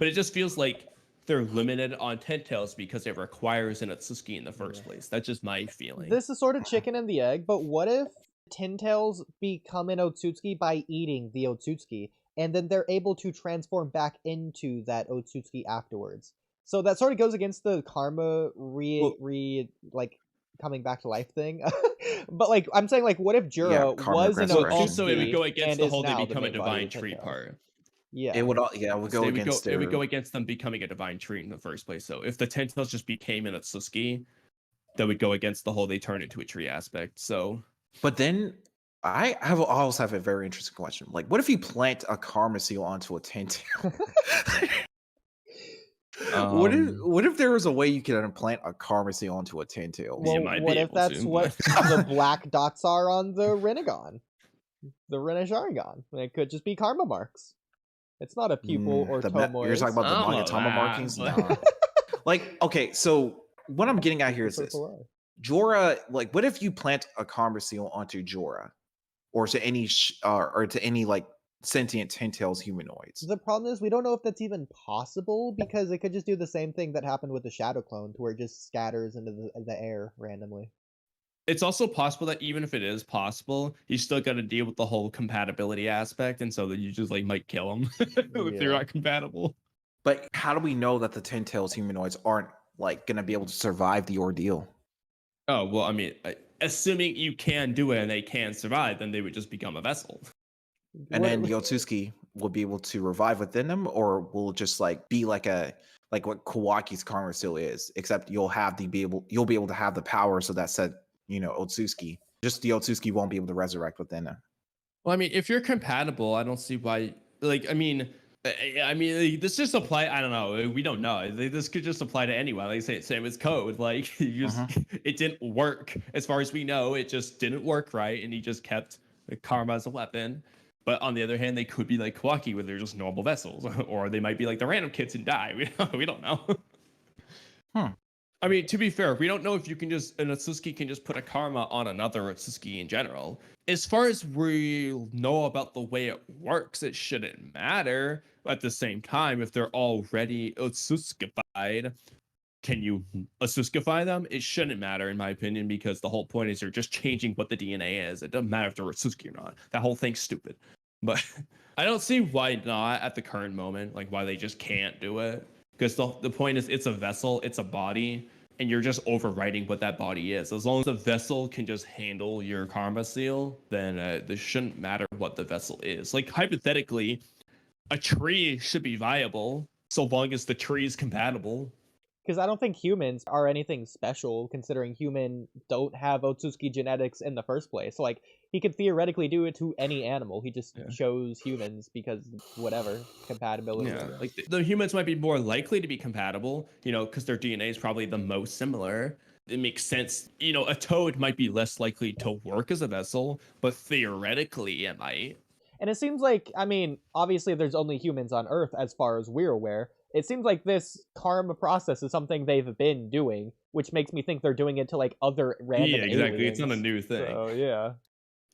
but it just feels like they're limited on Ten-Tails because it requires an Otsuki in the first place. That's just my feeling. This is sort of chicken and the egg, but what if Ten-Tails become an Otsutsuki by eating the Otsutsuki, and then they're able to transform back into that Otsutsuki afterwards? So that sort of goes against the karma like coming back to life thing. But like I'm saying, like, what if Jura was an Otsutsuki? Also, it would go against the whole they now become the a main body divine of tree Ten-Tails. part. Yeah, it would go against it would go against them becoming a divine tree in the first place. So if the Ten-Tails just became an Otsuki, that would go against the whole they turn into a tree aspect. So, but then I also have a very interesting question. Like, what if you plant a karma seal onto a Ten-Tail? What if there was a way you could implant a karma seal onto a Ten-Tail? Well, what if that's what the black dots are on the Rinnegan? The Rinnegan. It could just be karma marks. It's not a pupil or tomoe. You're talking about the Magatama markings? No. Like, okay, so what I'm getting at here is this. Jorah, like, what if you plant a karma seal onto Jorah? Or to any like sentient Ten-Tails humanoids? The problem is we don't know if that's even possible, because it could just do the same thing that happened with the Shadow Clone, to where it just scatters into the air randomly. It's also possible that even if it is possible, you still got to deal with the whole compatibility aspect, and so that you just like might kill them if they're not compatible. But how do we know that the Ten-Tails humanoids aren't like going to be able to survive the ordeal? Oh, well, I mean, assuming you can do it and they can survive, then they would just become a vessel. And then the Otsuki will be able to revive within them, or will just like be like what Kawaki's karma seal is, except you'll be able to have the power, so that said, Otsuki. Just the Otsuki won't be able to resurrect within them. Well, I mean, if you're compatible, I don't see why. Like, I mean, this just apply. I don't know. We don't know. This could just apply to anyone. Like, say same as code. Like, it didn't work as far as we know. It just didn't work right, and he just kept karma as a weapon. But on the other hand, they could be like Kawaki, where they're just normal vessels, or they might be like the random kids and die. We don't know. I mean, to be fair, we don't know if an Otsuki can just put a karma on another Otsuki in general. As far as we know about the way it works, it shouldn't matter. At the same time, if they're already Otsukified, can you Otsuskify them? It shouldn't matter, in my opinion, because the whole point is you're just changing what the DNA is. It doesn't matter if they're Otsuki or not. That whole thing's stupid. But I don't see why not at the current moment, like why they just can't do it. Because the point is, it's a vessel, it's a body, and you're just overwriting what that body is. As long as the vessel can just handle your karma seal, then this shouldn't matter what the vessel is. Like, hypothetically, a tree should be viable so long as the tree is compatible. Because I don't think humans are anything special, considering human don't have Otsutsuki genetics in the first place. So, like, he could theoretically do it to any animal. He just chose humans because whatever, compatibility. Yeah, like the humans might be more likely to be compatible, because their DNA is probably the most similar. It makes sense. A toad might be less likely to work as a vessel, but theoretically it might. And it seems like, I mean, obviously there's only humans on Earth as far as we're aware. It seems like this karma process is something they've been doing, which makes me think they're doing it to like other random exactly. aliens. It's not a new thing. So, yeah.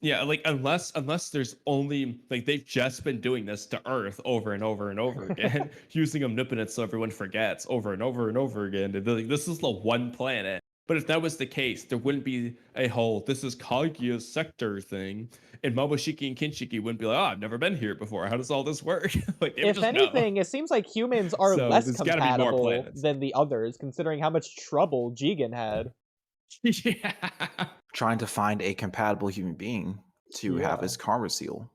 Yeah, like unless there's only like they've just been doing this to Earth over and over and over again, using omnipotence so everyone forgets over and over and over again. Like, this is the one planet. But if that was the case, there wouldn't be a whole "this is Kaguya's sector" thing, and Momoshiki and Kinshiki wouldn't be like, "Oh, I've never been here before. How does all this work?" Like, if anything, it seems like humans are less compatible than the others, considering how much trouble Jigen had. Yeah. Trying to find a compatible human being to have his karma seal.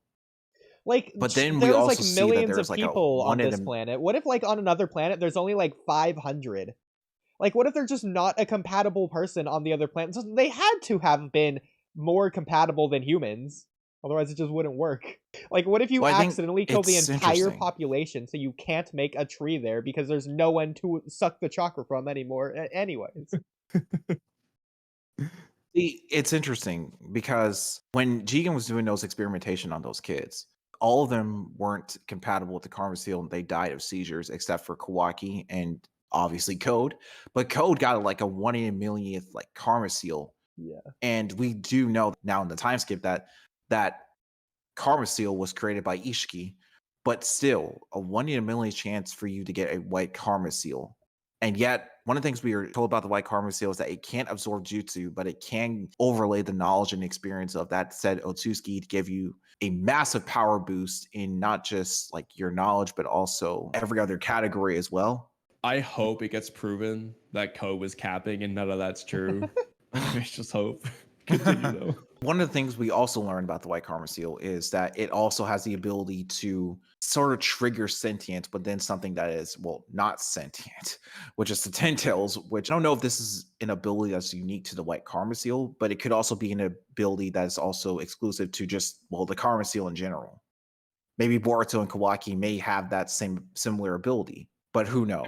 Like, but then we also like see millions that there's of people on this planet. What if, like, on another planet, there's only like 500? Like, what if they're just not a compatible person on the other planet? So they had to have been more compatible than humans. Otherwise, it just wouldn't work. Like, what if you accidentally kill the entire population so you can't make a tree there because there's no one to suck the chakra from anymore? Anyways. It's interesting because when Jigen was doing those experimentation on those kids, all of them weren't compatible with the karma seal and they died of seizures except for Kawaki and obviously Code. But Code got like a 1 in a millionth like karma seal. Yeah. And we do know now in the time skip that karma seal was created by Ishiki, but still a 1 in a million chance for you to get a white karma seal. And yet, one of the things we were told about the white karma seal is that it can't absorb jutsu, but it can overlay the knowledge and experience of that said Otsutsuki to give you a massive power boost in not just like your knowledge, but also every other category as well. I hope it gets proven that Ko was capping and none of that's true. I just hope. Continue though. One of the things we also learned about the white karma seal is that it also has the ability to sort of trigger sentience, but then something that is, well, not sentient, which is the Ten Tails, which I don't know if this is an ability that's unique to the white karma seal, but it could also be an ability that is also exclusive to just, well, the karma seal in general. Maybe Boruto and Kawaki may have that same similar ability, but who knows?